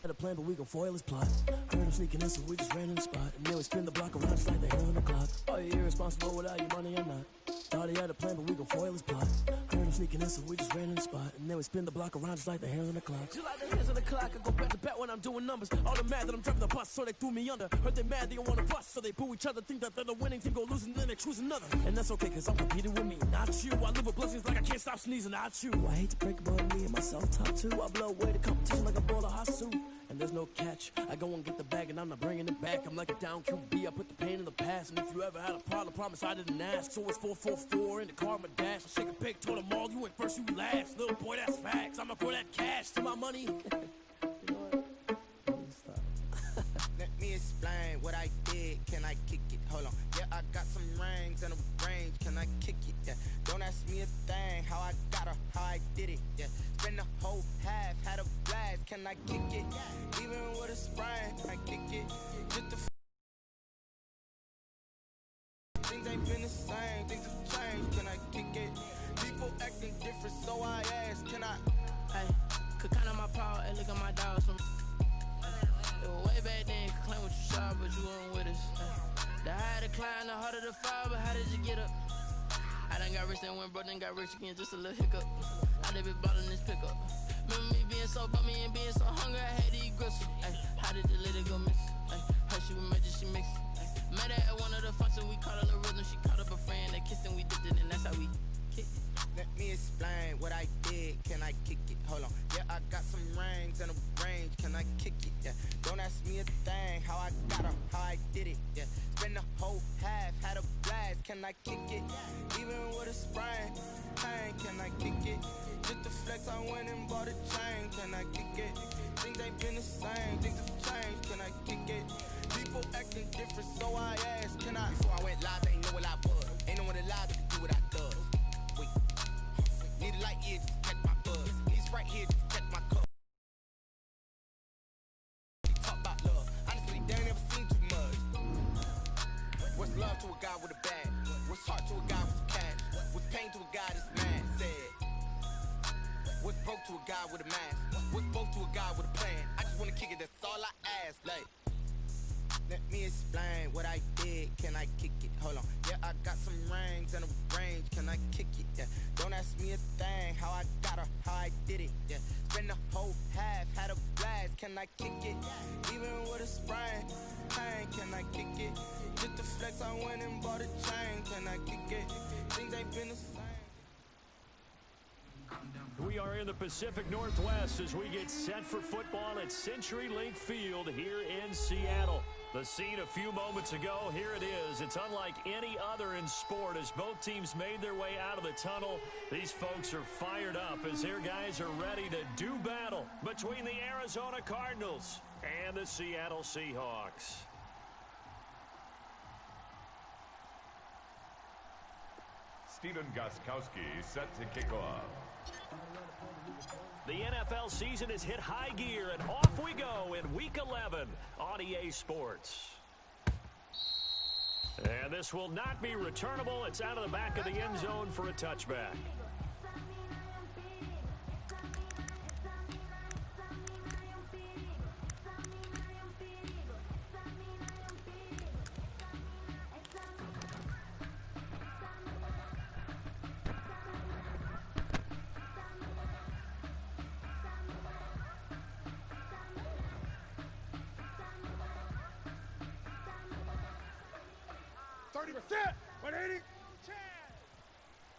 Had a plan, but we gon' foil his plot. Heard him sneaking in, so we just ran in the spot. And then we spin the block around just like the hell on the clock. Are you irresponsible without your money or not? Thought he had a plan, but we gon' foil his plot. Heard him sneaking in, so we just ran in the spot. And then we spin the block around just like the hands on the clock. Just like the hands on the clock, I go back to back when I'm doing numbers. All the mad that I'm driving the bus, so they threw me under. Heard they mad, they don't wanna bust, so they boo each other. Think that they're the winning team, go losing, then they choose another. And that's okay, cause I'm competing with me, not you. I live with blessings like I can't stop sneezing, not you. I hate to break it, but me and myself top two. I blow away the competition like a ball of hot soup. And there's no catch. I go and get the bag and I'm not bringing it back. I'm like a down QB, I put the pain in the past. And if you ever had a problem, promise I didn't ask. So it's 4-4-4 in the car, my dash. I shake a pig, told them all, you went first, you last. Little boy, that's facts. I'ma throw that cash to my money. You know what? Let me explain what I did. Can I kick it? Hold on. Yeah, I got some rings and a range. Can I kick it? Yeah. Don't ask me a thing. How I got her, how I did it. Yeah. Spend the whole half, had a blast. Can I kick it? Even with a sprain, can I kick it? Just the things ain't been the same. Things have changed. Can I kick it? People acting different, so I ask. Can I? Hey, could count on my power and look at my dogs from. It was way back then, could claim what you saw, but you weren't with us. The higher the climb, the harder the fall, but how did you get up? I done got rich, then went broke, then got rich again, just a little hiccup. I done been ballin' this pickup. Remember me being so bummy and being so hungry, I had to eat gristle. Ay, how did the lady go miss? Ay, heard she was major, she mixed. Met her at one of the functions, we caught a little rhythm. She caught up a friend, they kissed and we dipped it, and that's how we kicked it. Let me explain what I did. Can I kick it? Hold on. Yeah, I got some rings and a range. Can I kick it? Yeah. Don't ask me a thing. How I got her, how I did it. Yeah. Spend the whole half, had a blast. Can I kick it? Even with a sprain, pain. Can I kick it? Just to flex, I went and bought a chain. Can I kick it? Things ain't been the same. Things have changed. Can I kick it? People acting different, so I asked. Can I? Before I went live, they ain't know what I was. Ain't no one alive that can do what I does. Wait. Need a light here just to catch my buzz. Need right here just to catch my cup. Talk about love. Honestly, they ain't never seen too much. What's love to a guy with a bag? What's heart to a guy with cash? What's pain to a guy that's mad? Said. What's broke to a guy with a mask? What's both to a guy with a plan? I just wanna kick it, that's all I ask. Like, let me explain what I did. Can I kick it? Hold on. Yeah, I got some rings and a range. Can I kick it? Yeah. Don't ask me a thing. How I got her, how I did it. Yeah. Spend the whole half, had a blast. Can I kick it? Even with a sprain, pain. Can I kick it? Just to flex, I went and bought a chain. Can I kick it? Things ain't been the same. We are in the Pacific Northwest as we get set for football at CenturyLink Field here in Seattle. The scene a few moments ago, here it is. It's unlike any other in sport as both teams made their way out of the tunnel. These folks are fired up as their guys are ready to do battle between the Arizona Cardinals and the Seattle Seahawks. Steven Gostkowski set to kick off. The NFL season has hit high gear, and off we go in Week 11 on EA Sports. And this will not be returnable. It's out of the back of the end zone for a touchback.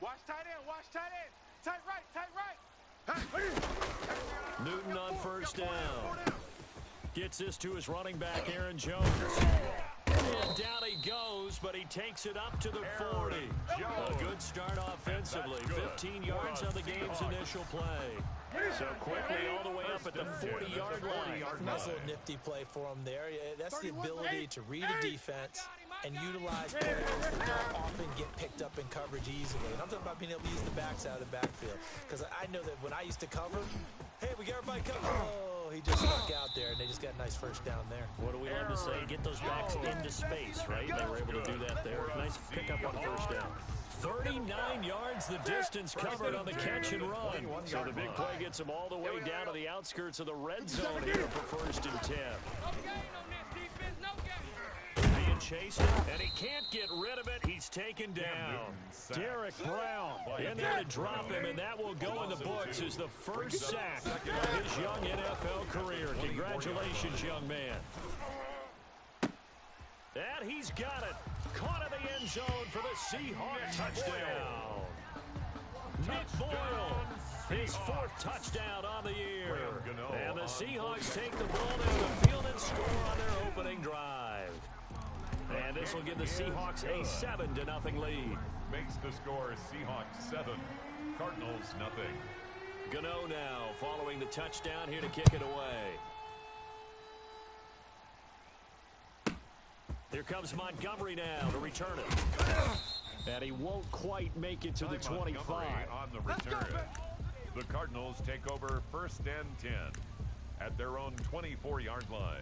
Watch tight end, watch tight end. Tight right. Newton on first down. Gets this to his running back, Aaron Jones. And down he goes, but he takes it up to the 40. A good start offensively. 15 yards on the game's initial play. So quickly all the way up at the 40-yard line. Nice little nifty play for him there. That's the ability to read a defense and utilize players that don't often get picked up in coverage easily. And I'm talking about being able to use the backs out of the backfield. Because I know that when I used to cover, hey, we got everybody covered. Oh, he just stuck out there, and they just got nice first down there. What do we love to say? Get those backs into space, right? They were able to do that there. Nice pickup on first down. 39 yards the distance covered on the catch and run. So the big play gets him all the way down to the outskirts of the red zone here for 1st and 10. Being chased, and he can't get rid of it. He's taken down. Derek Brown in there to drop him, and that will go in the books as the first sack of his young NFL career. Congratulations, young man. And he's got it. Caught in the end zone for the Seahawks touchdown. Nick Boyle, his 4th touchdown on the year. And the Seahawks take the ball down the field and score on their opening drive. And this will give the Seahawks a 7-0 lead. Makes the score Seahawks 7, Cardinals nothing. Gano now following the touchdown here to kick it away. Here comes Montgomery now to return it. And he won't quite make it to the 25. On the return. The Cardinals take over 1st and 10 at their own 24-yard line.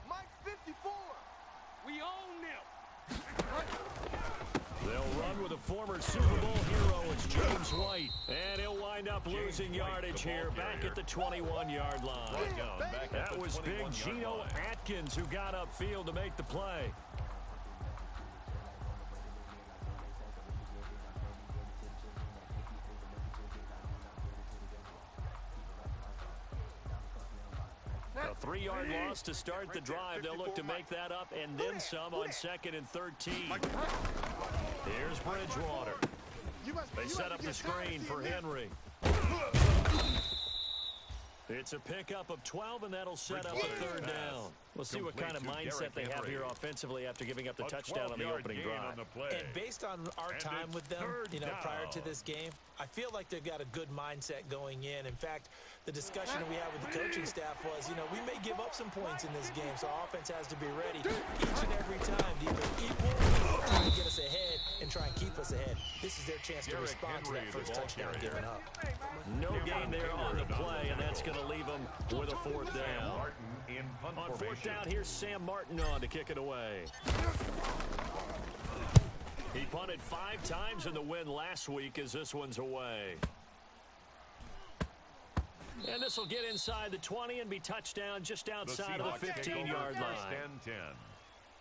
Mike 54. We own them. They'll run with a former Super Bowl hero. It's James White. And he'll wind up losing yardage here back at the 21-yard line. That was big Geno Atkins who got upfield to make the play. A 3-yard loss to start the drive. They'll look to make that up and then some on 2nd and 13. Here's Bridgewater. They set up the screen for Henry. It's a pickup of 12, and that'll set up a 3rd down. We'll see what kind of mindset they have here offensively after giving up the touchdown on the opening drive. And based on our time with them, prior to this game, I feel like they've got a good mindset going in. In fact, the discussion that we had with the coaching staff was, we may give up some points in this game, so our offense has to be ready each and every time to either equal or try to get us ahead and try and keep us ahead. This is their chance to respond to that first touchdown given up. No gain there on the play, and that's going to leave them with a 4th down. On 4th down, here's Sam Martin on to kick it away. He punted 5 times in the win last week as this one's away. And this will get inside the 20 and be touchdown just outside of the 15-yard line. 10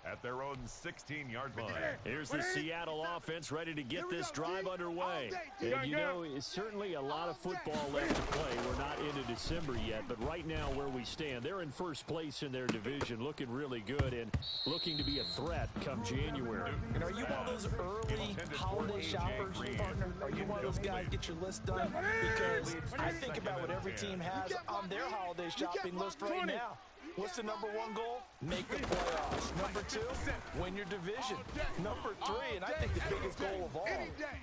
at their own 16-yard line. Here's the Seattle offense ready to get this drive underway. And it's certainly a lot of football left to play. We're not into December yet, but right now where we stand, they're in 1st place in their division, looking really good and looking to be a threat come January. And are you one of those early holiday shoppers, partner? Are you one of those guys get your list done? Because I think about what every team has on their holiday shopping list right now. What's the number 1 goal? Make the playoffs. Number 2, win your division. Number 3, and I think the biggest goal of all,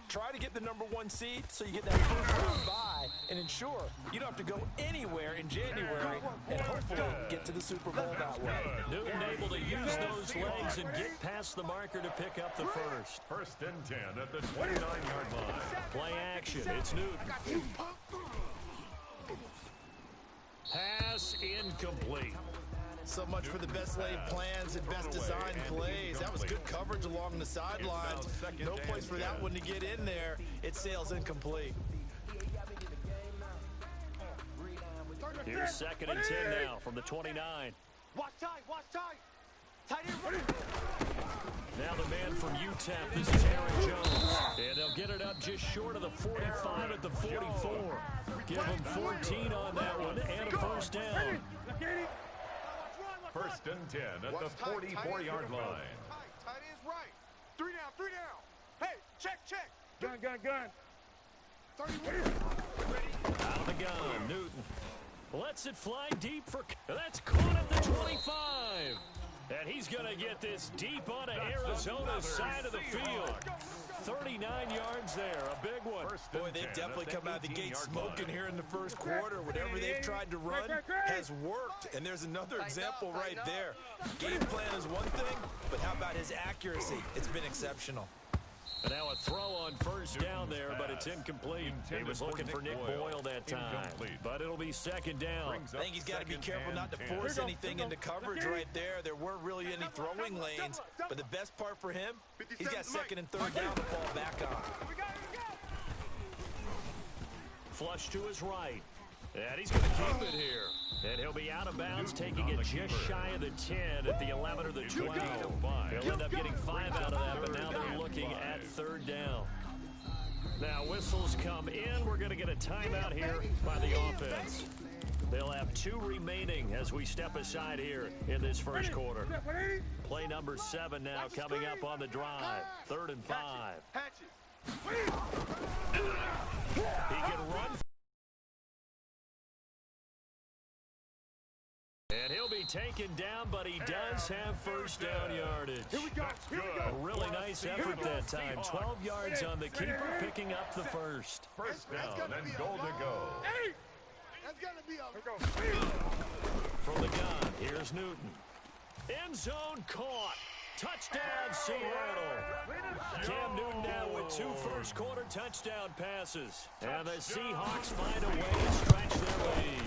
try to get the number 1 seed so you get that first round bye and ensure you don't have to go anywhere in January and hopefully get to the Super Bowl that way. Newton able to use those legs and get past the marker to pick up the first. 1st and 10 at the 29-yard line. Play action. It's Newton. Pass incomplete. So much for the best laid plans and best designed plays. That was good coverage along the sidelines. No place for that one to get in there. It sails incomplete. Here's 2nd and 10 now from the 29. Watch tight, watch tight. Tight end running. Now the man from UTEP, this is Aaron Jones. And they'll get it up just short of the 45 at the 44. Give them 14 on that one and a 1st down. 1st and 10 at the 44-yard line. Tight end's right. 3 down, 3 down. Hey, check. Gun. 31. Out of the gun, Newton lets it fly deep for... That's caught at the 25. And he's going to get this deep onto Arizona's side of the field. 39 yards there, a big one. Boy, they've definitely come out of the gate smoking here in the first quarter. Whatever they've tried to run has worked, and there's another example right there. Game plan is one thing, but how about his accuracy? It's been exceptional. And now a throw on first down there, but it's incomplete. He was looking for Nick Boyle that time, but it'll be second down. I think he's got to be careful not to force anything into coverage right there. There weren't really any throwing lanes, but the best part for him, he's got second and third down to fall back on. Flush to his right. And he's going to keep it here. And he'll be out of bounds, taking it just shy of the 10 at the 11 or the 12. He'll end up getting 5 out of that, but now they're looking at third down. Now whistles come in. We're going to get a timeout here by the offense. They'll have 2 remaining as we step aside here in this first quarter. Play number 7 now coming up on the drive. 3rd and 5. He can run. And he'll be taken down, but he does have first down yardage. Here we go. A really nice effort that time. 12 yards on the keeper, picking up the first. First down and goal to go. That's gonna be a From the gun, here's Newton. End zone caught. Touchdown, Seattle. Cam Newton now with 2 first-quarter touchdown passes. And the Seahawks find a way to stretch their lead.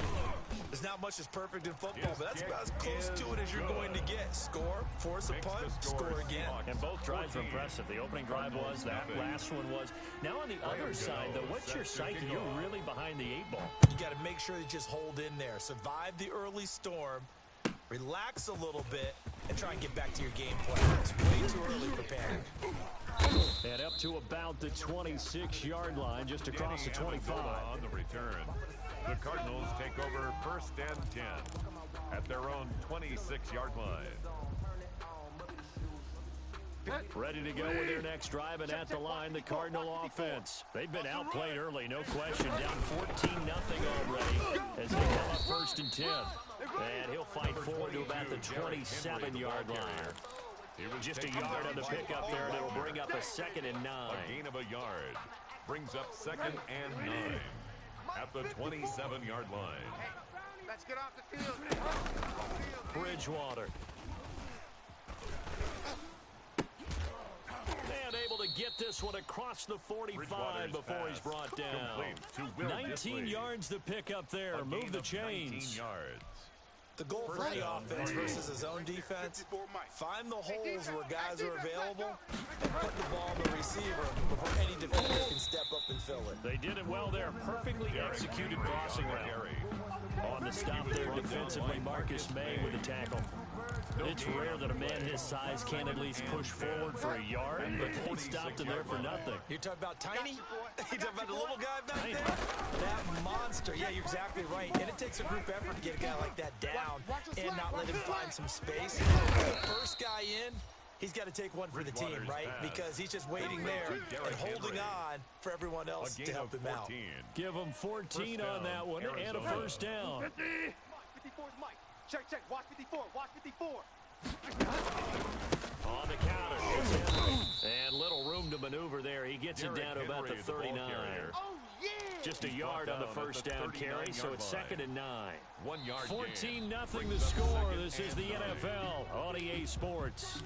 There's not much that's perfect in football, but that's about as close to it as you're going to get. Score, force a punt, score again. And both drives were impressive. The opening drive was, that last one was. Now on the other side, though, what's your psyche? You're really behind the 8 ball. You got to make sure you just hold in there. Survive the early storm, relax a little bit, and try and get back to your game plan. It's way too early for panic. And up to about the 26-yard line, just across the 25. On the return, the Cardinals take over 1st and 10 at their own 26-yard line. Ready to go with their next drive, and at the line, the Cardinal offense. They've been outplayed early, no question. Down 14-0 already as they come up 1st and 10. And he'll fight forward to about the 27-yard line. Just a yard on the pickup there, and it'll bring up a 2nd and 9. A gain of a yard brings up 2nd and 9 at the 27-yard line. Let's get off the field. Bridgewater. And able to get this one across the 45 before he's brought down. 19 yards to pick up there. Move the chains. The goal for any offense versus his own defense, find the holes where guys are available and put the ball on the receiver before any defender can step up and fill it. They did it well there. Perfectly executed crossing route. On the stop there defensively, Marcus May with the tackle. It's rare that a man his size can't at least push forward for a yard, but they stopped him there for nothing. You're talking about tiny? You're talking about the little guy back there? That monster. Yeah, you're exactly right. And it takes a group effort to get a guy like that down and not let him find some space. The first guy in, he's got to take one for the team, right? Because he's just waiting there and holding on for everyone else to help him out. Give him 14 on that one and a first down. 54 is Mike. Check, check. Watch 54. Watch 54. On the counter. And little room to maneuver there. He gets it down to about the 39. Oh, yeah. Just a yard on the first down carry, so it's 2nd and 9. 1 yard 14-0 the score. This is the NFL on EA Sports.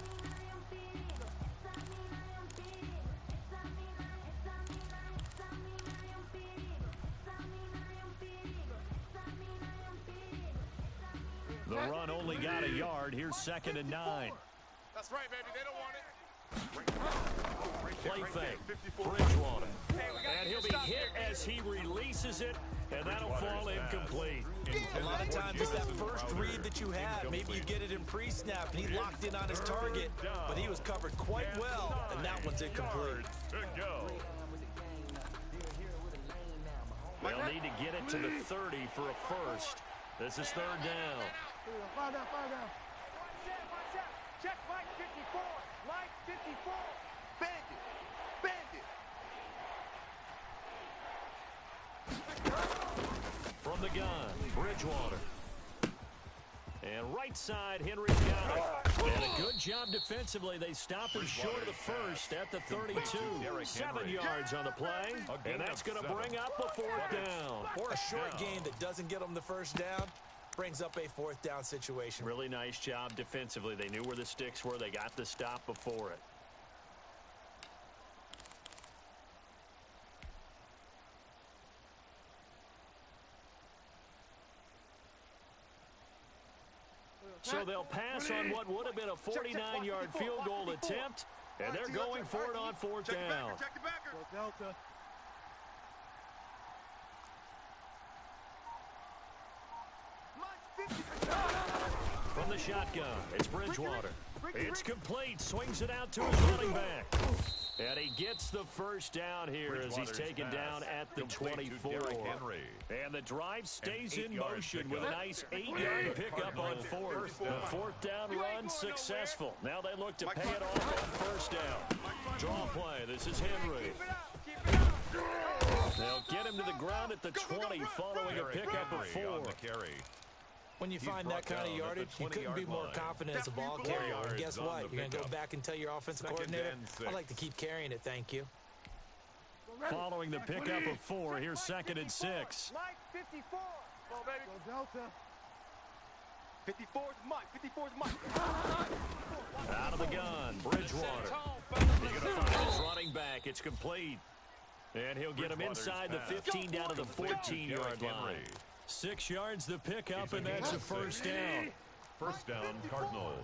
The run only got a yard. Here's 2nd and 9. That's right, baby. They don't want it. Play fake. Bridgewater. And he'll be hit as he releases it, and that'll fall incomplete. A lot of times it's that first read that you have. Maybe you get it in pre-snap, and he locked in on his target, but he was covered quite well, and that one's incomplete. They'll need to get it to the 30 for a first. This is 3rd down. Find out. Check Mike 54. Mike 54. Bandit. From the gun, Bridgewater. And right side, Henry's got it. And a good job defensively. They stopped him short of the first at the 32. 7 yards on the play. And that's going to bring up a 4th down. Or a short game that doesn't get them the first down brings up a 4th down situation. Really nice job defensively. They knew where the sticks were. They got the stop before it. So they'll pass on what would have been a 49-yard field goal attempt, and they're going for it on fourth down. Delta. From the shotgun, it's Bridgewater. It's complete. Swings it out to his running back. And he gets the first down here as he's taken down at the 24. And the drive stays in motion with a nice 8-yard pickup on fourth. The fourth down run successful. Now they look to pay it off on first down. Draw play. This is Henry. They'll get him to the ground at the 20 following a pickup of 4. When you find that kind of yardage, you couldn't be more confident as a ball carrier. And guess what? You're going to go back and tell your offensive coordinator, I'd like to keep carrying it, thank you. Following the pickup of 4, here's 2nd and 6. Mike, 54. Go, baby. Go, Delta. 54's Mike. 54's Mike. Out of the gun, Bridgewater. He's going to find his running back. It's complete. And he'll get him inside the 15 down to the 14-yard line. 6 yards the pickup, and that's a first down. First down, Cardinals.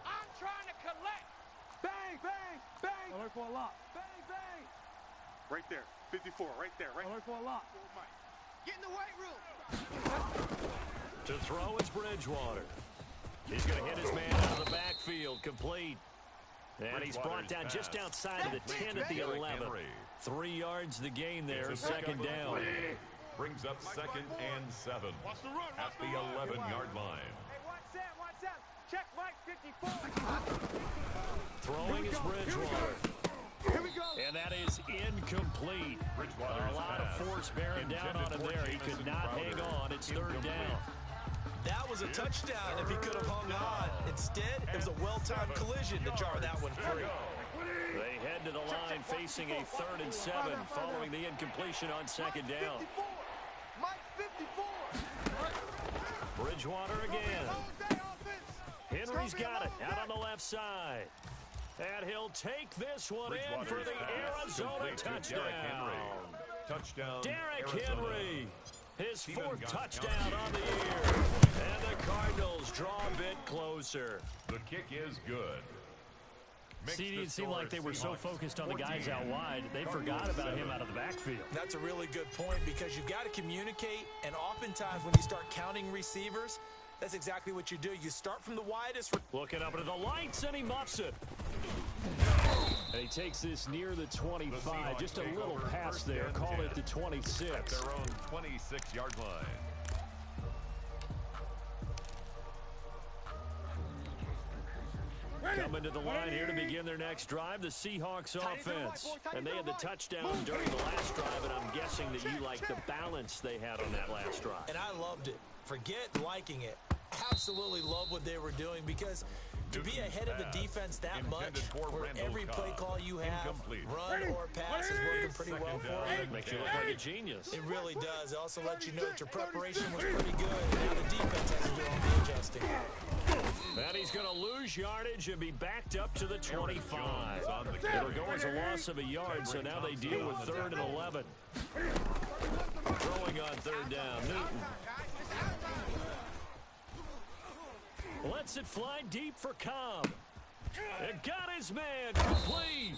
I'm trying to collect. Bang, bang, bang. Alert for a lot. Bang, bang. Right there. 54, right there. Right. Alert for a lot. Get in the weight room. To throw is Bridgewater. He's going to hit his man out of the backfield, complete. And he's brought down just outside of the 10 at the 11. 3 yards the gain there, 2nd down. Brings up 2nd and 7 at the 11-yard line. Hey, watch that. Check Mike, 54. Throwing is Bridgewater. Here we go. And that is incomplete. A lot of force bearing down on him there. He could not hang on. It's 3rd down. That was a touchdown if he could have hung on. Instead, it was a well-timed collision to jar that one free. They head to the line facing a 3rd and 7 following the incompletion on 2nd down. Mike, 54. Bridgewater again. Henry's got it out on the left side. And he'll take this one in for the Arizona touchdown. Derrick Henry. His 4th touchdown on the year. And the Cardinals draw a bit closer. The kick is good. See, it seemed like they were so focused on the guys out wide, they forgot about him out of the backfield. That's a really good point because you've got to communicate, and oftentimes when you start counting receivers, that's exactly what you do. You start from the widest. Looking up into the lights, and he muffs it. And he takes this near the 25. Just a little pass there. Call it the 26. At their own 26-yard line. Coming to the line here to begin their next drive, the Seahawks offense. And they had the touchdown during the last drive, and I'm guessing that you like the balance they had on that last drive. And I loved it. Forget liking it. Absolutely love what they were doing because to be ahead of the defense that much, where every play call you have, run or pass, is working pretty well for you. Makes you look like a genius. It really does. It also lets you know that your preparation was pretty good. Now the defense has to do all the adjusting. And he's going to lose yardage and be backed up to the 25. It'll go as a loss of a yard, so now they deal with 3rd and 11. Throwing on 3rd down, Newton. Lets it fly deep for Cobb. And got his man complete.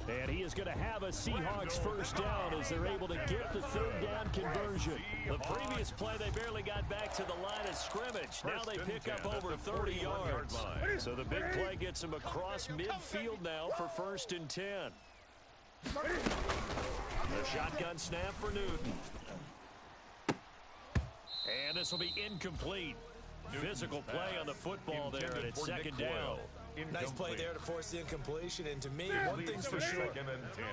And he is going to have a Seahawks first down as they're able to get the 3rd down conversion. The previous play, they barely got back to the line of scrimmage. Now they pick up over 30 yards. So the big play gets them across midfield now for 1st and 10. The shotgun snap for Newton. And this will be incomplete. Physical play on the football there, and it's 2nd down. Nice play there to force the incompletion. And to me, one thing's for sure.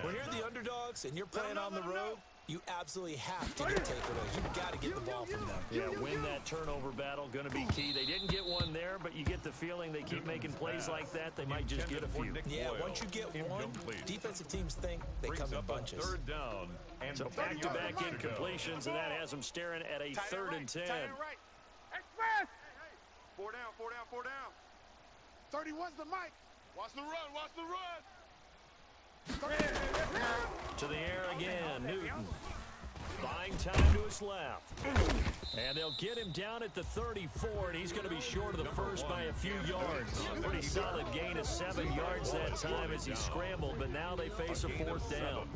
When you're the underdogs and you're playing on the road, you absolutely have to get takeaways. You've got to get the ball from them. Yeah, win that turnover battle, going to be key. They didn't get one there, but you get the feeling they keep making plays like that, they might just get a few. Yeah, once you get one, defensive teams think they come in bunches. 3rd down. And so back-to-back incompletions, and that has them staring at a 3rd and 10. Express! 4 down, 4 down, 4 down. 31's the mic. Watch the run, watch the run. To the air again, Newton. Buying time to his left. And they'll get him down at the 34, and he's going to be short of the first by a few yards. Pretty solid gain of 7 yards that time as he scrambled, but now they face a 4th down.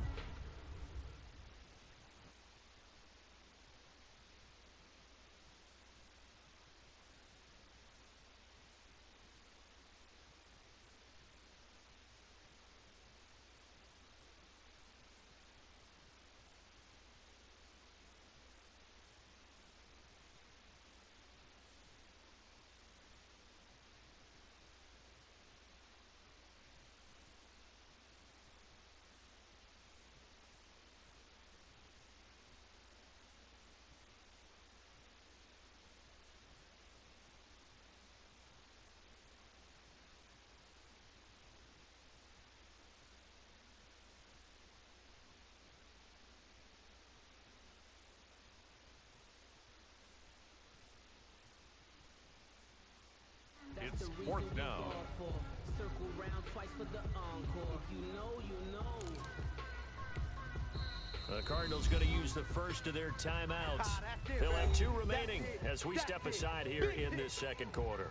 It's 4th down. Circle round twice for the encore. If you know, you know. The Cardinals going to use the first of their timeouts. They'll have 2 remaining as we step aside here in this second quarter.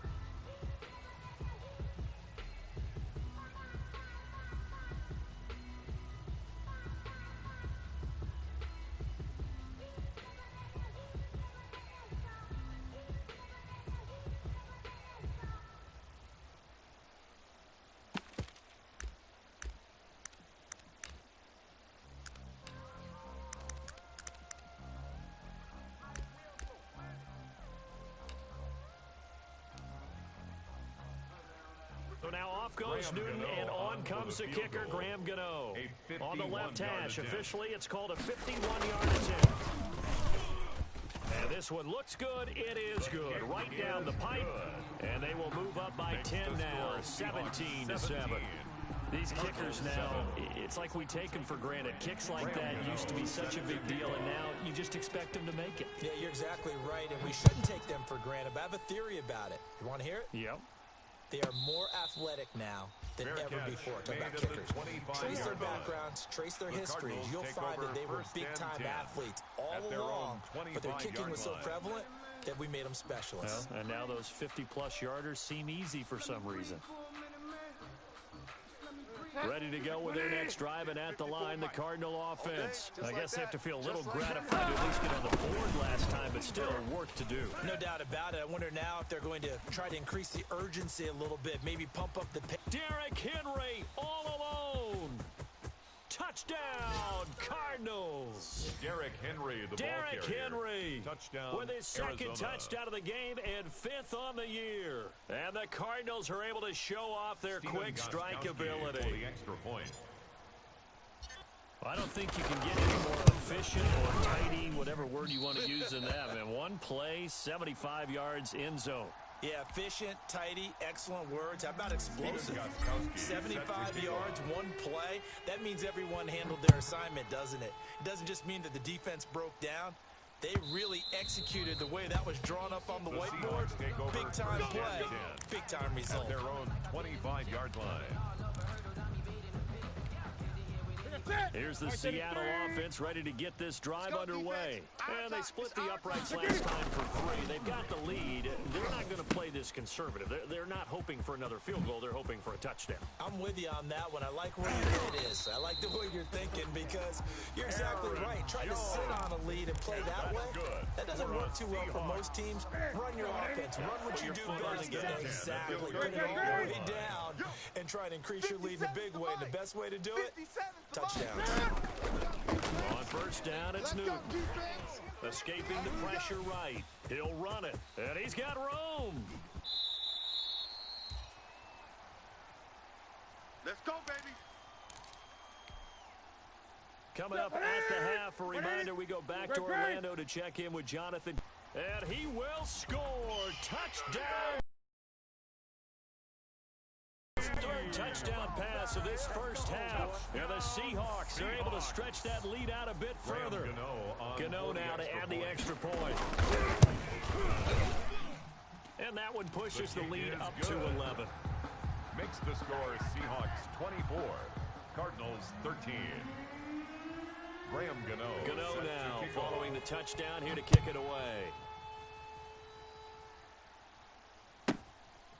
So now off goes Newton, and on comes the kicker, Graham Gano. On the left hash, officially it's called a 51-yard attempt. And this one looks good. It is good. Right down the pipe. And they will move up by 10 now, 17-7. These kickers now, it's like we take them for granted. Kicks like that used to be such a big deal, and now you just expect them to make it. Yeah, you're exactly right, and we shouldn't take them for granted, but I have a theory about it. You want to hear it? Yep. They are more athletic now than ever before. Talk about kickers. Trace their backgrounds, trace their histories. You'll find that they were big-time athletes all along, but their kicking was so prevalent that we made them specialists. Well, and now those 50-plus yarders seem easy for some reason. Ready to go with their next drive, and at the line, the Cardinal offense. I guess they have to feel a little gratified to at least get on the board last time, but still work to do. No doubt about it. I wonder now if they're going to try to increase the urgency a little bit, maybe pump up the pace. Derrick Henry all alone. Touchdown, Cardinals. Derrick Henry, the ball carrier. Derrick Henry Touchdown, with his second Arizona. touchdown of the game and 5th on the year. And the Cardinals are able to show off their quick strike ability. For the extra point. I don't think you can get any more efficient or tidy, whatever word you want to use in that. Man, one play, 75 yards in zone. Yeah, efficient, tidy, excellent words. How about explosive? 75 yards, one play. That means everyone handled their assignment, doesn't it? It doesn't just mean that the defense broke down. They really executed the way that was drawn up on the whiteboard. Big-time play, big-time result. At their own 25-yard line. Here's the Seattle offense ready to get this drive underway. And they split the uprights last time for 3. They've got the lead. They're not going to play this conservative. They're not hoping for another field goal. They're hoping for a touchdown. I'm with you on that one. I like where your head is. I like the way you're thinking because you're exactly right. Trying to sit on a lead and play that way, that doesn't work too well for most teams. Run your offense. Run what you do best. Exactly. Put it all the way down and try to increase your lead in a big way. And the best way to do it, touchdown. On first down, it's Newton. Escaping the pressure right. He'll run it. And he's got room. Let's go, baby. Coming up at the half, a reminder, we go back to Orlando to check in with Jonathan. And he will score. Touchdown. Third touchdown pass of this first half. And the Seahawks are able to stretch that lead out a bit further. Gano now to add the extra point. And that one pushes the lead up to 11. Makes the score Seahawks 24, Cardinals 13. Gano now following the touchdown here to kick it away.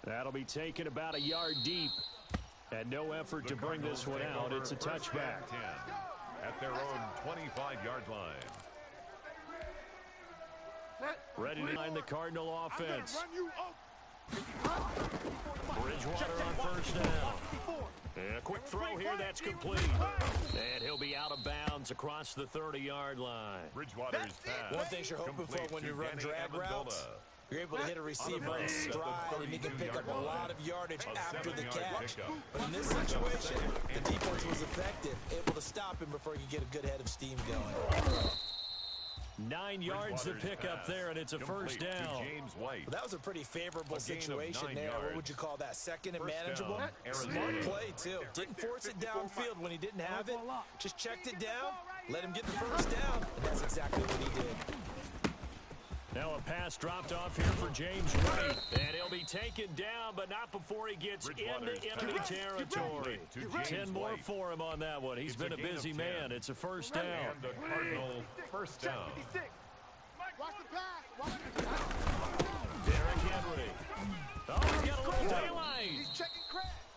That'll be taken about a yard deep. And no effort to bring this one out. It's a touchback. At their own 25-yard line. Ready to line the Cardinal offense. Bridgewater on first down. And a quick throw here, that's complete. And he'll be out of bounds across the 30-yard line. Bridgewater's pass. One thing you're hoping for when you run drag routes, you're able to hit a receiver in stride, and he can pick up a lot of yardage after the catch. But in this situation, the defense was effective, able to stop him before he could get a good head of steam going. 9 yards to pick up there, and it's a first down. Well, that was a pretty favorable situation there. What would you call that? Second and manageable? Smart play, too. Didn't force it downfield when he didn't have it. Just checked it down, let him get the first down, and that's exactly what he did. Now a pass dropped off here for James White. And he'll be taken down, but not before he gets into enemy territory. 10 more for him on that one. He's been a busy man. It's a first down. And a Cardinal first down. Derrick Henry. Oh, he's got a little daylight.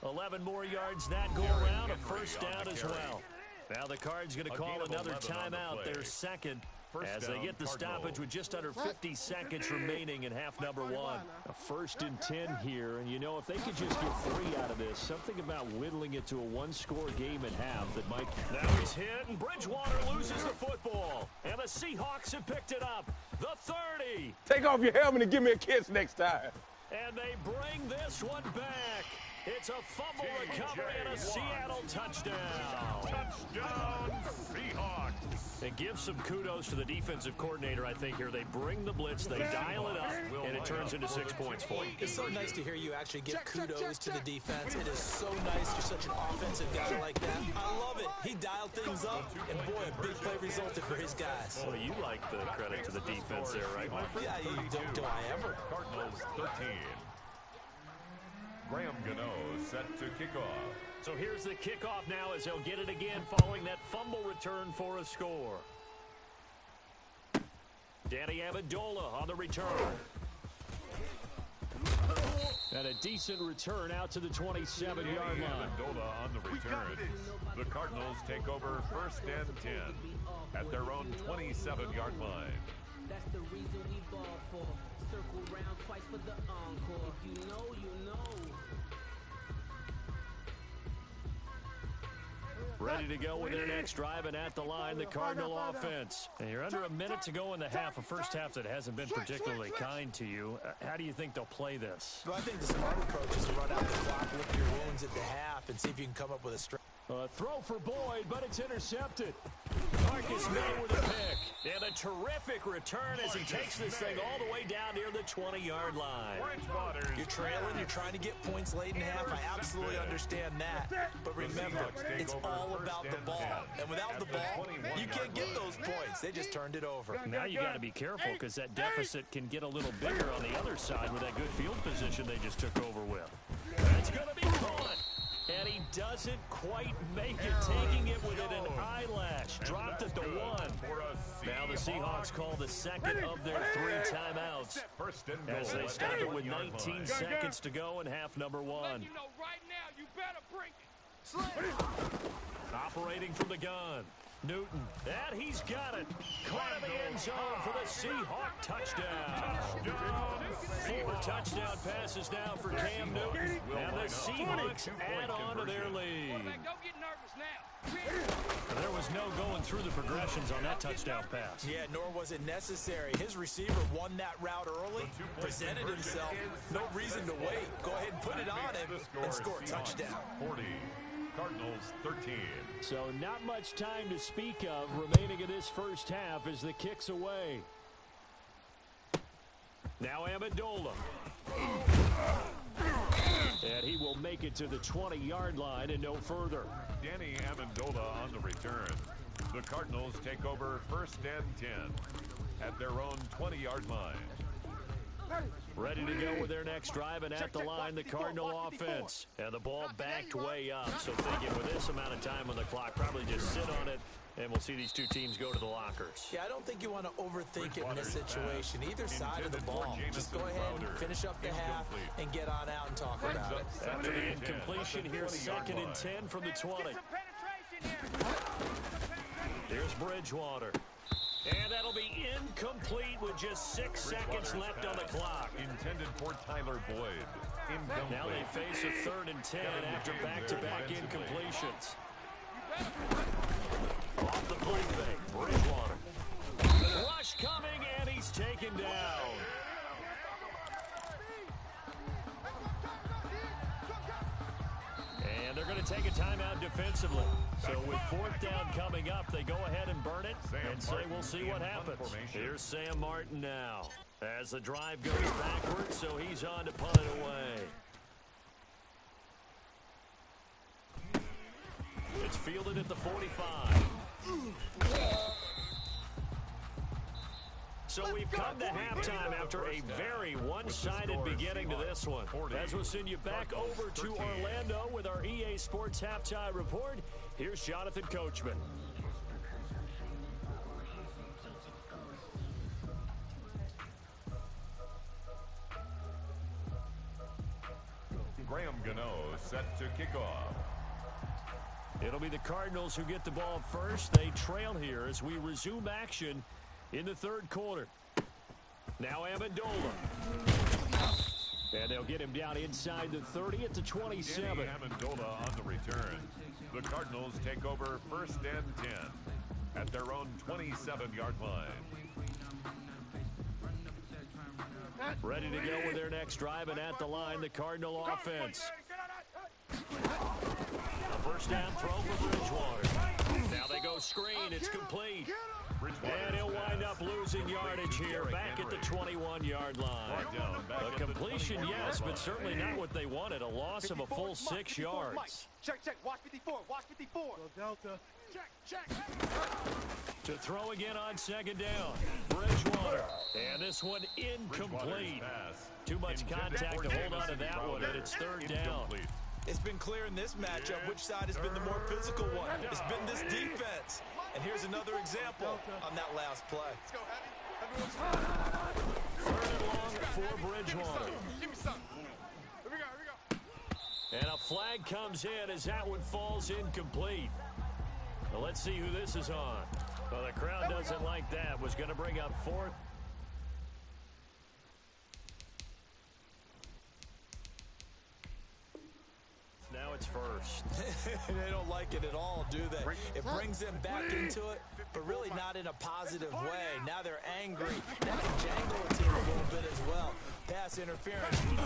11 more yards that go around. A first down as well. Now the Cards going to call another timeout, their second, as they get the stoppage with just under 50 seconds remaining in half number one. A 1st and 10 here, and you know, if they could just get 3 out of this, something about whittling it to a 1-score game at half that might... Now he's hit, and Bridgewater loses the football, and the Seahawks have picked it up. The 30. Take off your helmet and give me a kiss next time. And they bring this one back. It's a fumble recovery and a Seattle touchdown. Touchdown, Seahawks. And give some kudos to the defensive coordinator, I think, here. They bring the blitz, they dial it up, and it turns into 6 points for you. It's so nice to hear you actually give kudos to the defense. It is so nice. You're such an offensive guy like that. I love it. He dialed things up, and boy, a big play resulted for his guys. Well, you like the credit to the defense there, right, my friend? Yeah, you don't, do I ever? Cardinals 13. Graham Gano set to kick off. So here's the kickoff now as he'll get it again following that fumble return for a score. Danny Amendola on the return. And a decent return out to the 27-yard line. Amendola on the return. The Cardinals take over 1st and 10 at their own 27-yard line. That's the reason we ball for. Circle round twice for the encore. If you know, you know. Ready to go with their next drive, and at the line, the Cardinal offense. And you're under a minute to go in the half, a first half that hasn't been particularly kind to you. How do you think they'll play this? Well, I think the smart approach is to run out the clock, lick your wounds at the half, and see if you can come up with a straight. Throw for Boyd, but it's intercepted. Marcus May with a pick. And a terrific return as he takes this thing all the way down near the 20-yard line. You're trailing, you're trying to get points late in half. I absolutely understand that. But remember, it's all about the ball. And without the ball, you can't get those points. They just turned it over. Now you got to be careful because that deficit can get a little bigger on the other side with that good field position they just took over with. That's going to be caught. And he doesn't quite make it, taking it within an eyelash. Dropped at the 1. Now the Seahawks call the second of their 3 timeouts as they stop it with 19 seconds to go in half number 1. Operating from the gun. Newton, and he's got it. Caught in the end zone for the Seahawk touchdown. 4 touchdown passes now for Cam Newton, and the Seahawks add on to their lead. There was no going through the progressions on that touchdown pass. Yeah, nor was it necessary. His receiver won that route early, presented himself. No reason to wait. Go ahead and put it on him and score a touchdown. 40. Cardinals 13. So not much time to speak of remaining in this first half as the kick's away. Now Amendola. And he will make it to the 20-yard line and no further. Danny Amendola on the return. The Cardinals take over 1st and 10 at their own 20-yard line. Ready to go with their next drive, and at the line, the Cardinal offense. And the ball backed way up, so thinking with this amount of time on the clock, probably just sit on it And we'll see these two teams go to the lockers. Yeah, I don't think you want to overthink it in this situation. Either side of the ball. Just go ahead and finish up the half and get on out and talk about it. After the incompletion, here's 2nd and 10 from the 20. Here's Bridgewater. And that'll be incomplete with just 6 seconds left on the clock. Intended for Tyler Boyd. Incomplete. Now they face a 3rd and 10 after back-to-back incompletions. Off the play fake, Bridgewater. Rush coming, and he's taken down. And they're going to take a timeout defensively. So with 4th down coming up, they go ahead and burn it and say we'll see what happens. Here's Sam Martin now as the drive goes backwards, so he's on to punt it away. It's fielded at the 45. So we've come to halftime after a very one-sided beginning to this one. As we'll send you back over to Orlando with our EA Sports Halftime Report, here's Jonathan Coachman. Graham Gano set to kick off. It'll be the Cardinals who get the ball first. They trail here as we resume action in the 3rd quarter. Now Amendola. And they'll get him down inside the 30 at the 27. Danny Amendola on the return. The Cardinals take over 1st and 10 at their own 27-yard line. Ready to go with their next drive, and at the line, the Cardinal offense. A 1st down throw for Bridgewater. Now they go screen. It's complete. And he'll wind up losing yardage here back at the 21-yard line. A completion, yes, but certainly not what they wanted. A loss of a full 6 yards. Check. Watch 54. Watch 54. Delta. Check. To throw again on 2nd down. Bridgewater. And this one incomplete. Too much contact to hold on to that one, and it's 3rd down. It's been clear in this matchup which side has been the more physical one. It's been this defense. And here's another example on that last play. Let's go, Heavy. 3rd and long for Bridgewater. Give me some. Here we go. And a flag comes in as that one falls incomplete. Well, let's see who this is on. Well, the crowd doesn't like that. Was going to bring up 4th. Now it's 1st. They don't like it at all, do they? It brings them back into it, but really not in a positive way. Now they're angry. That can jangle a team a little bit as well. Pass interference in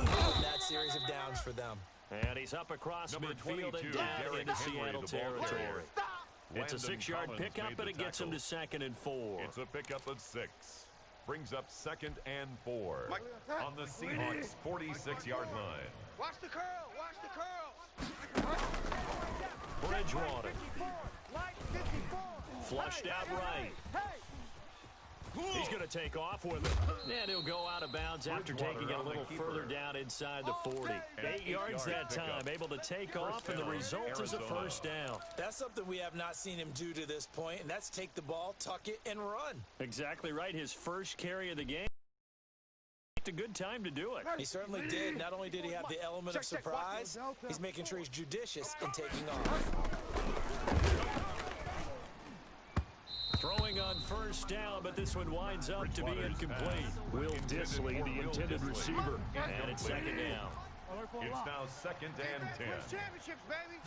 that series of downs for them. And he's up across midfield and down into Seattle territory. It's a 6-yard pickup, and it gets him to 2nd and 4. It's a pickup of 6. Brings up 2nd and 4 on the Seahawks 46-yard line. Watch the curl. Watch the curl. Bridgewater. Flushed out right. He's going to take off with it. And he'll go out of bounds after taking it a little further down inside the 40. 8 yards that time, able to take off, and the result is a 1st down. That's something we have not seen him do to this point, and that's take the ball, tuck it, and run. Exactly right. His first carry of the game. A good time to do it. He certainly did. Not only did he have the element of surprise, he's making sure he's judicious in taking off. Throwing on 1st down, but this one winds up to be incomplete. Will Disley, the intended receiver, and it's 2nd down. It's now 2nd and 10. Championships, baby.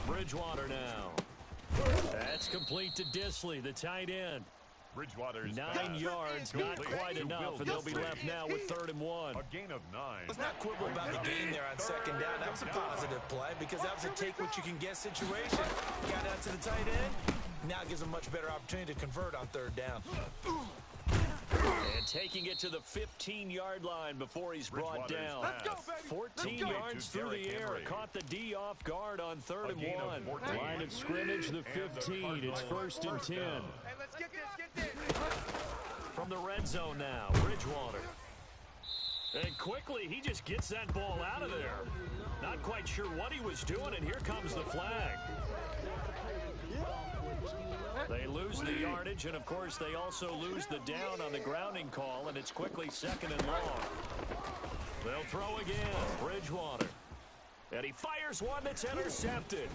Bridgewater now. That's complete to Disley, the tight end. Bridgewater's 9 yards, not quite enough, and they'll be left now with 3rd and 1. A gain of 9. Let's not quibble about the gain there on 2nd down. That was a positive play because that was a take-what-you-can-get situation. Got out to the tight end. Now gives a much better opportunity to convert on 3rd down. And taking it to the 15-yard line before he's brought down. 14 yards through the air. Caught the D off guard on 3rd and 1. Line of scrimmage, the 15. It's 1st and 10. Hey, let's get this. From the red zone now, Bridgewater. And quickly, he just gets that ball out of there. Not quite sure what he was doing, and here comes the flag. lose the yardage, and, of course, they also lose the down on the grounding call, and it's quickly 2nd and long. They'll throw again. Bridgewater. And he fires one that's intercepted.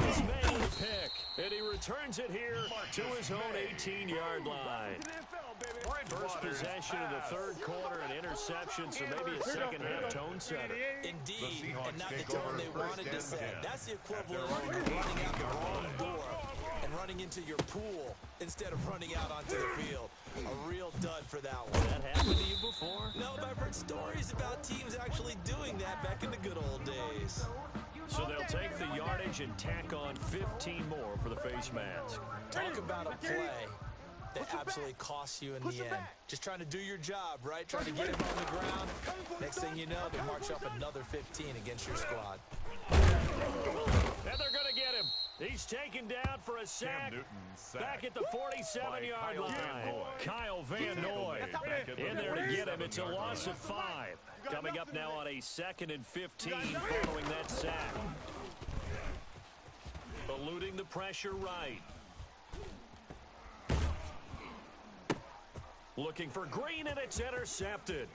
His main pick. And he returns it here to his own 18-yard line. First possession of the third quarter, an interception, so maybe a second-half tone setter. Indeed, and not the tone they wanted to set. That's the equivalent of running out the wrong door and running into your pool instead of running out onto the field. A real dud for that one. That happened to you before? No, but I've heard stories about teams actually doing that back in the good old days. So they'll take the yardage and tack on 15 more for the face mask. Talk about a play that absolutely costs you in the end. Just trying to do your job, right? Trying to get him on the ground. Next thing you know, they march up another 15 against your squad. And they're going to get him. He's taken down for a sack. Back at the 47-yard line. Kyle Van Noy in there to get him. It's a loss of 5. Coming up now on a 2nd and 15 following that sack. Eluding the pressure right. Looking for Green, and it's intercepted.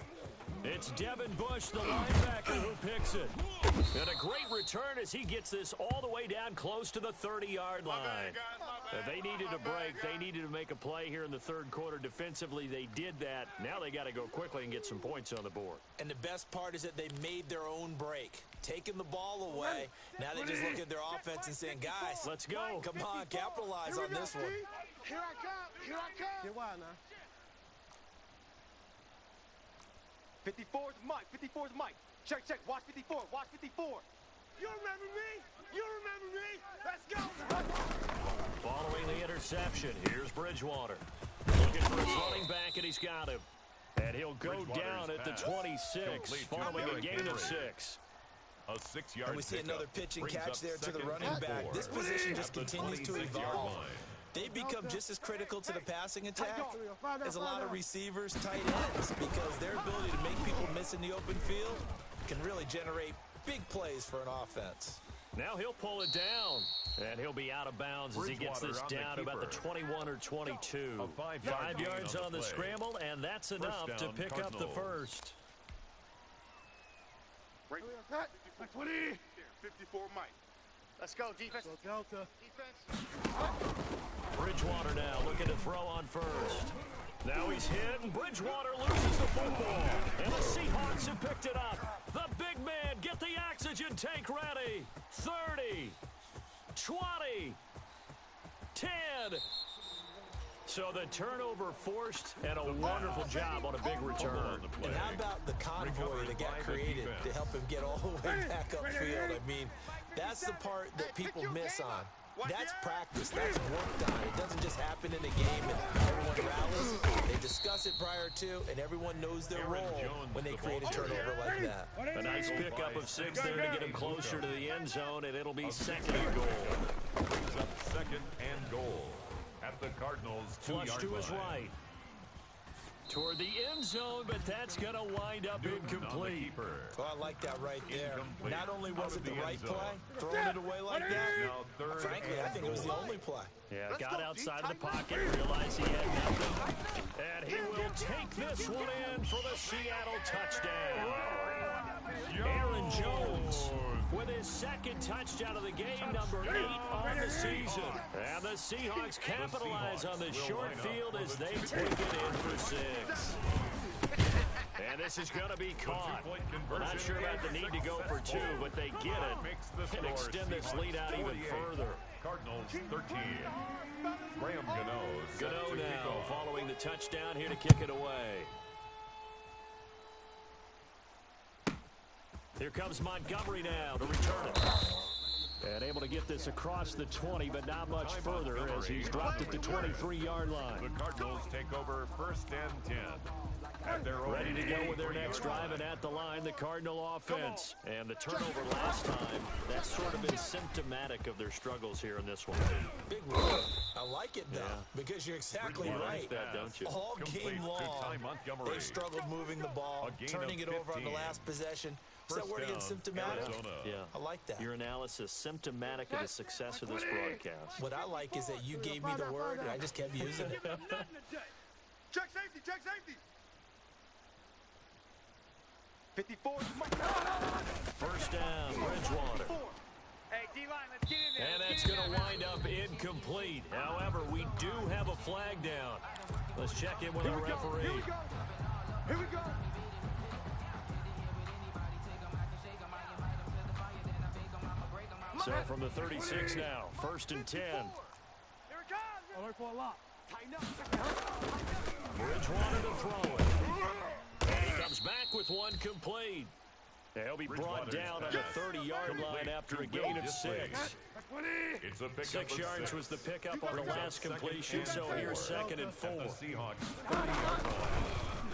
It's Devin Bush, the linebacker, who picks it. And a great return as he gets this all the way down close to the 30-yard line. They needed a break. They needed to make a play here in the third quarter. Defensively, they did that. Now they got to go quickly and get some points on the board. And the best part is that they made their own break. Taking the ball away. Now they just look at their offense and saying, guys, let's go. Come on, capitalize on this one. Here I come. Here I come. Get wild now. 54's Mike. 54's Mike. Check. Watch 54. Watch 54. You remember me? You remember me? Let's go. Following the interception, here's Bridgewater. Looking for his running back, and he's got him. And he'll go down at the 26, following a gain of 6. A 6-yard and we see another pitch and catch there to the running back. This position just continues to evolve. They become just as critical to the passing attack as a lot of receivers, tight ends, because their ability to make people miss in the open field can really generate big plays for an offense. Now he'll pull it down, and he'll be out of bounds as he gets this down to about the 21 or 22. 5 yards on the scramble, and that's enough to pick up the first. Right. 20. 54 Mike. Let's go, defense. Go, Delta. Defense. Bridgewater now looking to throw on first. Now he's hit, and Bridgewater loses the football. And the Seahawks have picked it up. The big man, get the oxygen tank ready. 30, 20, 10. So the turnover forced, and a wonderful job on a big return. And how about the convoy that got created to help him get all the way back upfield? I mean, that's the part that people miss on. That's practice. That's work done. It doesn't just happen in a game and everyone rallies. They discuss it prior to, and everyone knows their role when they create a turnover like that. A nice pickup of 6 there to get him closer to the end zone, and it'll be 2nd and goal. Brings up 2nd and goal at the Cardinals' 2-yard flush to his right. Toward the end zone, but that's going to wind up incomplete. Well, I like that right there. Not only was it the right play, throwing it away like that, frankly, I think it was the only play. Yeah, got outside of the pocket, realized he had nothing, and he will take this one in for the Seattle touchdown. Aaron Jones with his 2nd touchdown of the game, number 8 on the season. And the Seahawks capitalize on the short field as they take it in for 6. And this is going to be caught. We're not sure about the need to go for 2, but they get it and extend this lead out even further. Cardinals 13. Graham Gano now following the touchdown here to kick it away. Here comes Montgomery now to return it. And able to get this across the 20, but not much further as he's dropped at the 23-yard line. The Cardinals take over 1st and 10. Ready to go with their next drive, and at the line, the Cardinal offense. And the turnover last time, that's sort of been symptomatic of their struggles here in this one. Big run. I like it, though, because you're exactly right. That, don't you? All game long, they've struggled moving the ball, turning it over on the last possession. Is that word again, symptomatic? Yeah. I like that. Your analysis, symptomatic of the success of this broadcast. What I like is that you gave me the word, and I just kept using it. Check safety, check safety. 54. First down, Bridgewater. Hey, D-line, let's get in there. And that's going to wind up incomplete. However, we do have a flag down. Let's check in with our referee. Here we go. Here we go. So from the 36 now, first and 10. Here it comes. Alert for a lot. Tighten up. Bridgewater to throw it. And he comes back with one complete. He'll be brought down on the 30-yard line after a gain of 6. 6 yards was the pickup on the last completion, so here's 2nd and 4.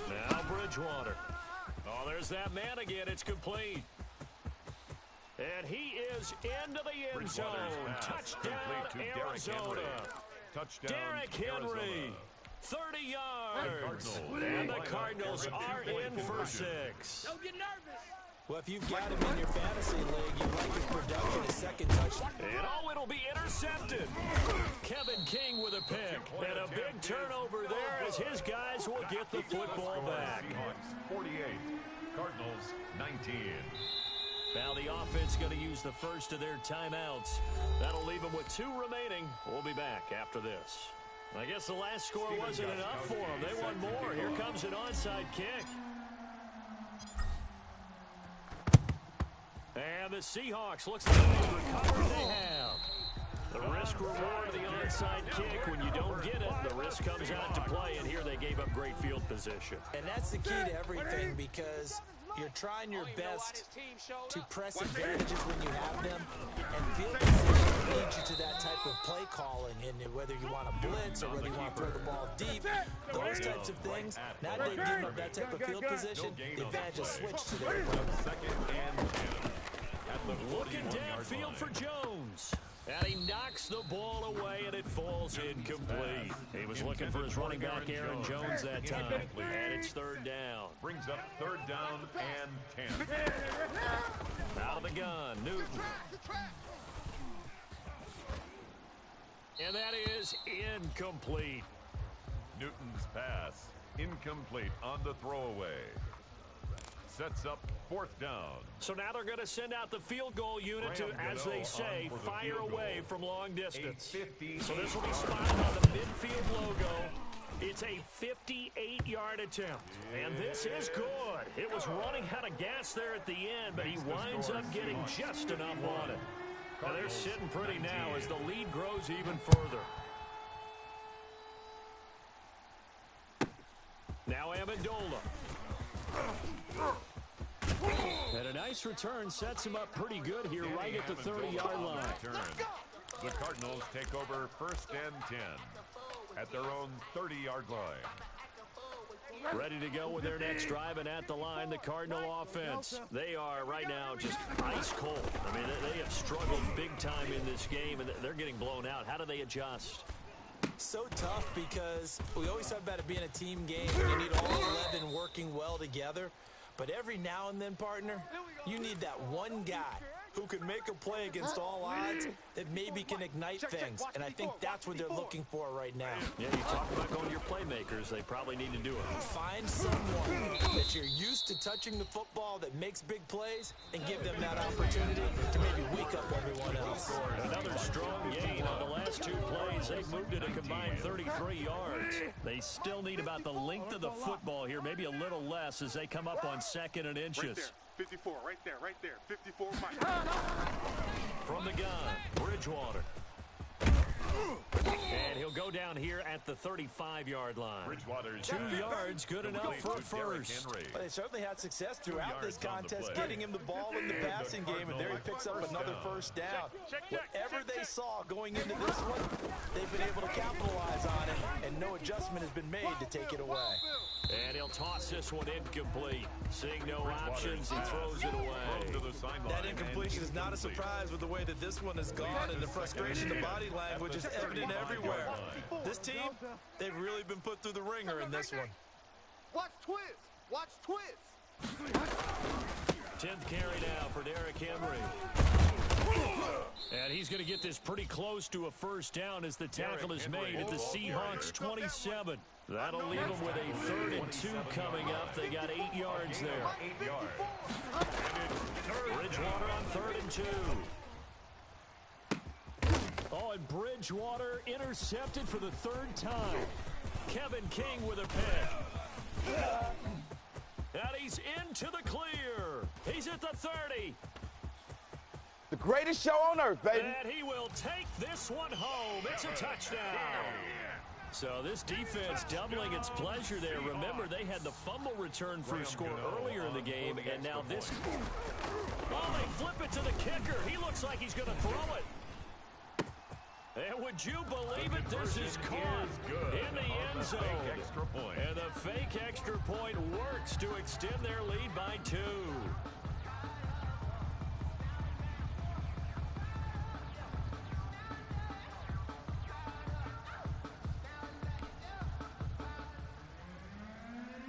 Now Bridgewater. Oh, there's that man again. It's complete. And he is into the end zone. Touchdown, Arizona. Derrick Henry. 30 yards. And the Cardinals are in for 6. Don't get nervous. Well, if you've got him in your fantasy league, you like his production, his second touchdown. And it'll be intercepted. Kevin King with a pick. And a big turnover there as his guys will get the football back. 48, Cardinals 19. Now the offense going to use the first of their timeouts. That'll leave them with 2 remaining. We'll be back after this. I guess the last score wasn't enough for them. They want more. Here comes an onside kick. And the Seahawks looks like they've recovered. They have. The risk-reward of the onside kick. When you don't get it, the risk comes out to play, and here they gave up great field position. And that's the key to everything, because you're trying your best to press advantages when you have them, and field position leads you to that type of play calling, and whether you want to blitz or whether you want to throw the ball deep, those types of things. Now they're giving up that type of field position, the advantage is switched to their opponent. Looking downfield for Jones. And he knocks the ball away, and it falls incomplete. He was looking for his running back, Aaron Jones, that time. And it's 3rd down. Brings up 3rd down and 10. Out of the gun, Newton. And that is incomplete. Newton's pass, incomplete on the throwaway. Sets up 4th down. So now they're going to send out the field goal unit to, as they say, fire away from long distance. So this will be spotted on the midfield logo. It's a 58-yard attempt. And this is good. It was running out of gas there at the end, but he winds up getting just enough on it. Now they're sitting pretty now as the lead grows even further. Now Amendola. And a nice return sets him up pretty good here right at the 30-yard line. The Cardinals take over 1st and 10 at their own 30-yard line. Ready to go with their next drive, and at the line, the Cardinal offense. They are right now just ice cold. I mean, they have struggled big time in this game, and they're getting blown out. How do they adjust? So tough, because we always talk about it being a team game, and you need all 11 working well together. But every now and then, partner, you need that one guy who can make a play against all odds that maybe can ignite things. And I think that's what they're looking for right now. Yeah, you talk about going to your playmakers. They probably need to do it. Find someone that you're used to touching the football that makes big plays and give them that opportunity to maybe wake up everyone else. Another strong gain on the last 2 plays. They've moved it a combined 33 yards. They still need about the length of the football here, maybe a little less as they come up on 2nd and inches. Right there. 54, right there. 54, Mike. From the gun, Bridgewater. And he'll go down here at the 35-yard line. 2 yards, good enough for a first. Well, they certainly had success throughout this contest, getting him the ball in the passing game, and there he picks up another first down. Whatever they saw going into this one, they've been able to capitalize on it, and no adjustment has been made to take it away. And he'll toss this one incomplete. Seeing no options, he throws it away. That incompletion is not a surprise with the way that this one has gone, and the frustration, the body language is evident everywhere. This team, they've really been put through the ringer in this one. Watch twist. Watch twist. 10th carry now for Derrick Henry. And he's going to get this pretty close to a first down as the tackle is made at the Seahawks 27. That'll leave them with a 3rd and 2 coming up. They got 8 yards there. 8 yards. Bridgewater on 3rd and 2. Oh, and Bridgewater intercepted for the 3rd time. Kevin King with a pick. And he's into the clear. He's at the 30. The greatest show on earth, baby. And he will take this one home. It's a touchdown. So this defense doubling its pleasure there. Remember, they had the fumble return for a score earlier in the game, and now this. Oh, they flip it to the kicker. He looks like he's going to throw it. And would you believe it? This is caught in the end zone. And the fake extra point works to extend their lead by 2.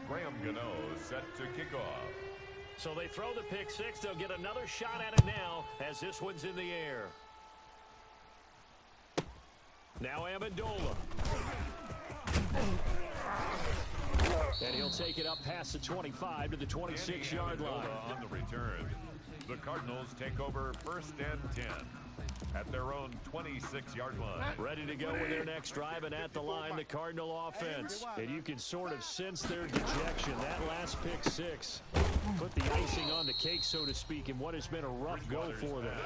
Graham Gano set to kick off. So they throw the pick 6. They'll get another shot at it now as this one's in the air. Now Amendola. And he'll take it up past the 25 to the 26-yard line. On the return, the Cardinals take over 1st and 10 at their own 26-yard line. Ready to go with their next drive, and at the line, the Cardinal offense. And you can sort of sense their dejection. That last pick 6 put the icing on the cake, so to speak, in what has been a rough go for them.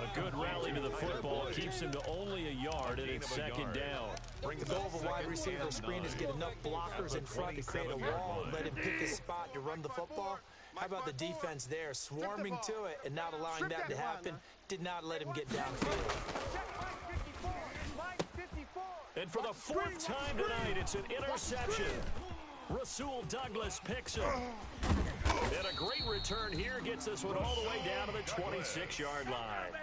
A good rally to the football keeps them to only a yard, and it's 2nd down. The goal of a wide receiver screen is get enough blockers in front to create a wall and let him pick his spot to run the football. How about the defense there, swarming to it and not allowing that to happen? Did not let him get downfield. And for the 4th time tonight, it's an interception. Rasul Douglas picks him. And a great return here gets this one all the way down to the 26-yard line.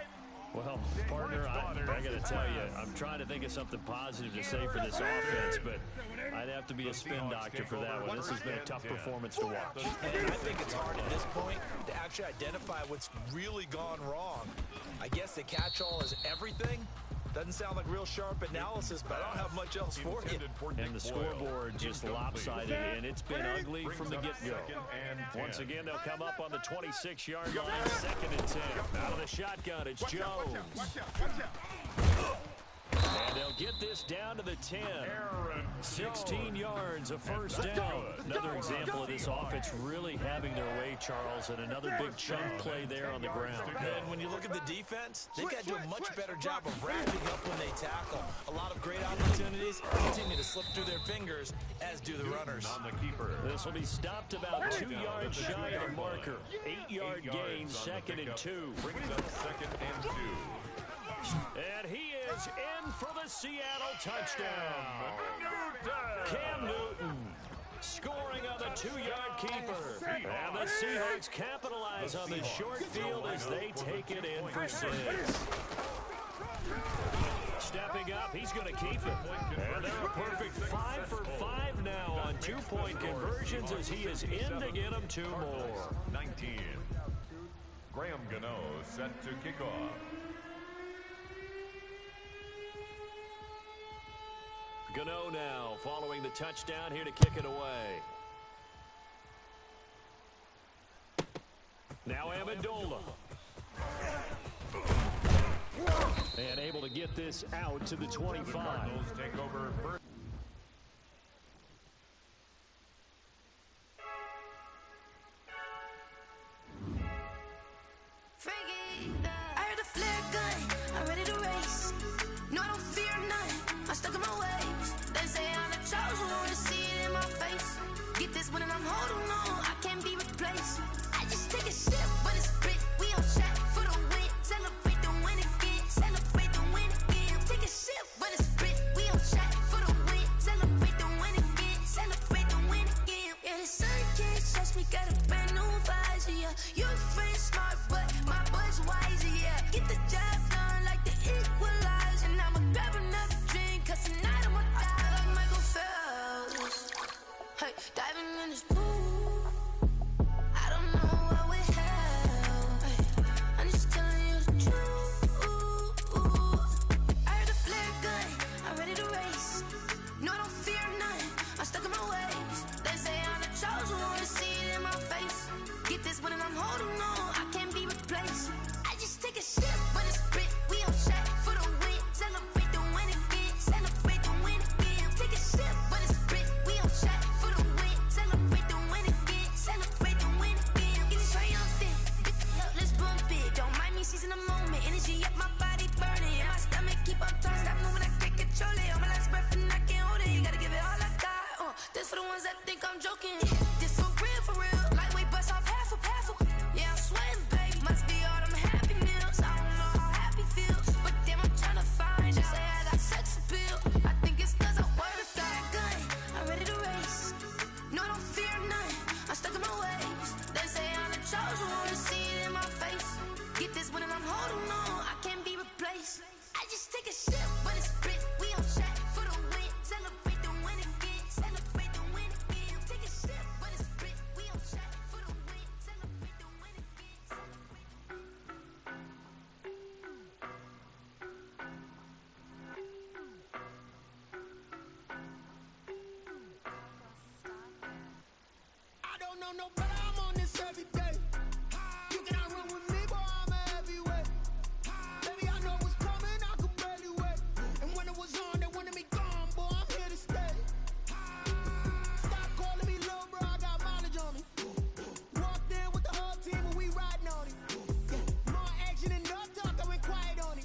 Well, partner, I got to tell you, I'm trying to think of something positive to say for this offense, but I'd have to be a spin doctor for that one. This has been a tough performance to watch. And I think it's hard at this point to actually identify what's really gone wrong. I guess the catch-all is everything. Doesn't sound like real sharp analysis, but I don't have much else for you. And the scoreboard just lopsided, and it's been ugly from the get-go. Once again, they'll come up on the 26-yard line, 2nd and 10. Out of the shotgun, it's Jones. And they'll get this down to the 10. 16 yards, a first down. Another example of this offense really having their way, Charles, and another big chunk play there on the ground. And when you look at the defense, they've got to do a much better job of wrapping up when they tackle. A lot of great opportunities continue to slip through their fingers, as do the runners. On the keeper. This will be stopped about 2 yards shy of the marker. 8-yard gain, 2nd and 2. Brings up 2nd and 2. And he is in for the Seattle touchdown. Cam Newton scoring on the 2-yard keeper. And the Seahawks capitalize on the short field as they take it in for 6. Stepping up, he's going to keep it. And they're a perfect 5 for 5 now on 2-point conversions as he is in to get them 2 more. 19. Graham Gano set to kick off. Gano now following the touchdown here to kick it away. Now Amendola. And able to get this out to the 25. The Cardinals take over first. I heard the flare gun, I'm ready to race. No, I don't fear none, I'm stuck in my ways. They say I'm the chosen one, to see it in my face. Get this one and I'm holding on, I can't be replaced. I just take a sip, but it's split, we on track for the win. Celebrate the win again, celebrate the win again. Take a sip, but it's split, we on track for the win. Celebrate the win again, celebrate the win again. Yeah, the sun can't touch me, got a brand new visor, yeah. Your friend smart, but my boy's wiser, yeah. Get the job done like the equalizer. And I'ma grab another drink, cause tonight I'ma die like Michael Phelps. Hey, diving in this pool. don't know, but I'm on this every day. You cannot run with me, boy, I'm a heavyweight. Baby, I know what's coming, I could barely wait. And when it was on, they wanted me gone, boy, I'm here to stay. Stop calling me little bro, I got mileage on me. Walked in with the whole team and we riding on it. More action and no talk, I went quiet on it.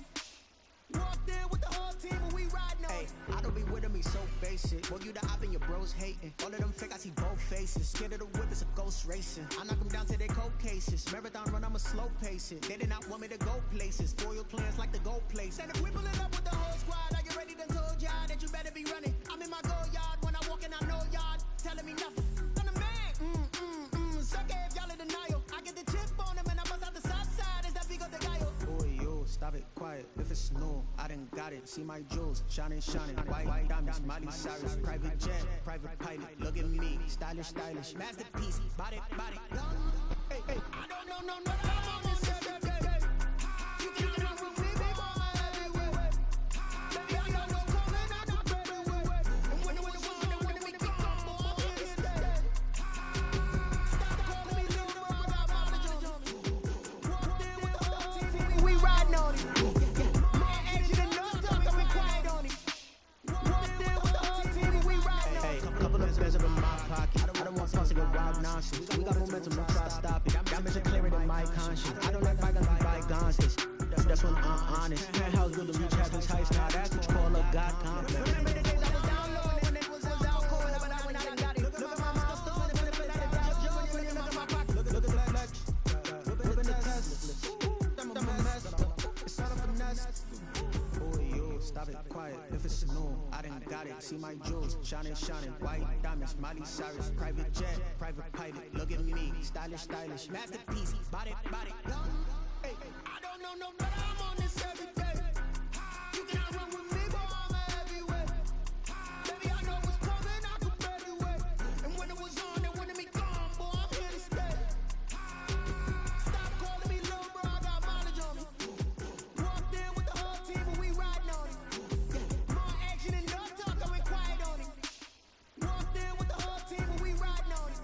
Walked in with the whole team and we riding on it. I don't be with them, he's so basic. Boy, you the op and your bros hating. All of them fake, I see both faces. Scared of the whip, it's a ghost racing. I knock them down to their cold cases. Marathon run, I'ma slow pace it. They did not want me to go places. Foil plans like the go place. And if we pulling up with the whole squad, I get ready to told y'all that you better be running. I'm in my go yard. When I walk in, I know y'all telling me nothing. I'm the man. Suck it if y'all in denial. I get the chip on them and I bust out the south side. Is that big of the guy? Boy, yo, stop it, quiet. If it's new, I done got it. See my jewels, shining. White diamonds, Miley Cyrus. Private jet, private pilot. Look at me, stylish. Masterpiece, body. Hey, I don't know, no, I'm on this every day. You can run with me, baby, I'm a heavyweight. Baby, I know what's coming, I could barely wait. And when it was on, they wanted me gone, boy, I'm here to stay. Stop calling me little bro, I got mileage on me. Walked in with the whole team and we riding on it. More action and no talk, I went quiet on it. Walked in with the whole team and we riding on it. Hey, couple of bands up in my pocket. I don't want to get wild nonsense. We got momentum, we try to stop it. Damage and clearer than my conscience. I don't like bygones be bygones. That's when I'm honest. Penthouse good to reach Happy's heights. Now that's what you call a God complex. Remember the days I was down low and when it was out cold, but I went out and got it. Look at my milestone and when it fell out of Dow Jones, when you look at my pocket. Look at the flex, whipping the test. I'm a mess, it's all a finesse. Boy, yo, stop it, quiet. If it's new, I done got it. See my jewels, shining. White diamonds, Miley Cyrus. Private jet, private pilot. Look at me, stylish. Masterpiece, body. Hey, I don't know, no, but I'm on this every day. You cannot run with me, boy, I'm a heavyweight. Baby, I know what's coming, I could barely wait. And when it was on, they wanted me gone, boy, I'm here to stay. Stop calling me little bro, I got mileage on me. Walked in with the whole team and we riding on it. More action and no talk, I went quiet on it. Walked in with the whole team and we riding on it.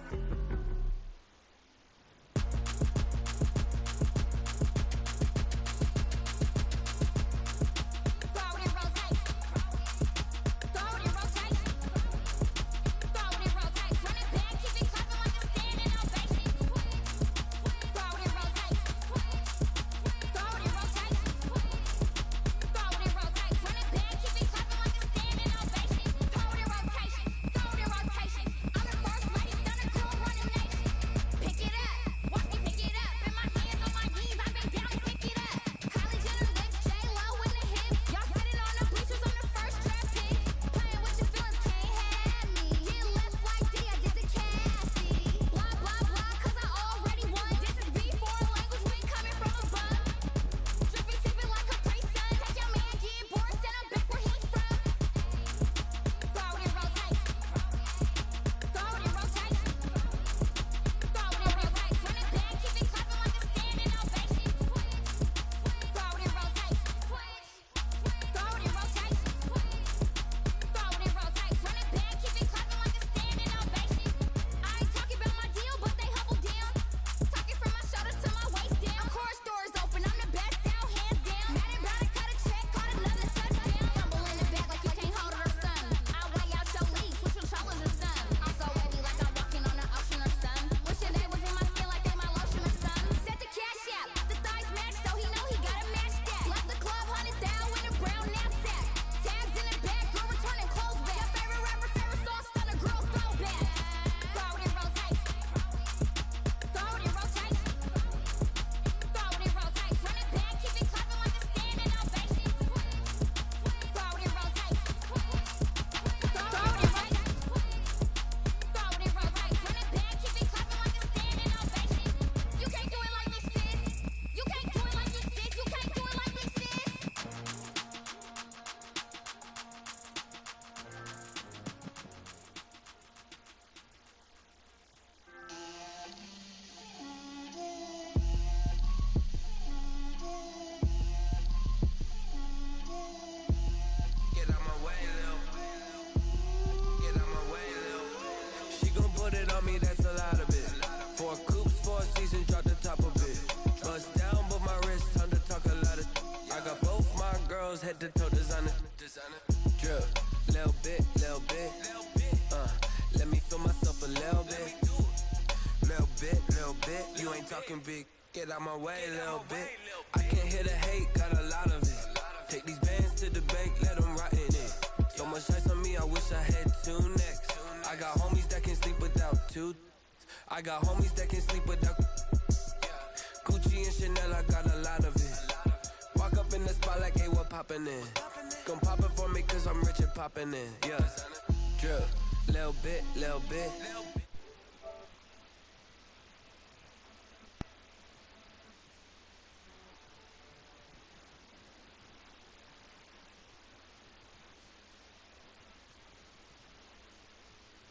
rose, head to toe designer. Drip, little bit. Let me feel myself a little bit. Little bit. You ain't talking big. Get out my way, little bit. I can't hear the hate, got a lot of it. Take these bands to the bank, let them rot in it. So much ice on me, I wish I had 2 necks. I got homies that can sleep without 2. I got homies that can sleep without Gucci and Chanel, I got a lot of it. Walk up in the spot like, hey, what poppin' in? Gon' pop it for me cause I'm rich and poppin' in, yeah. Drip, little bit.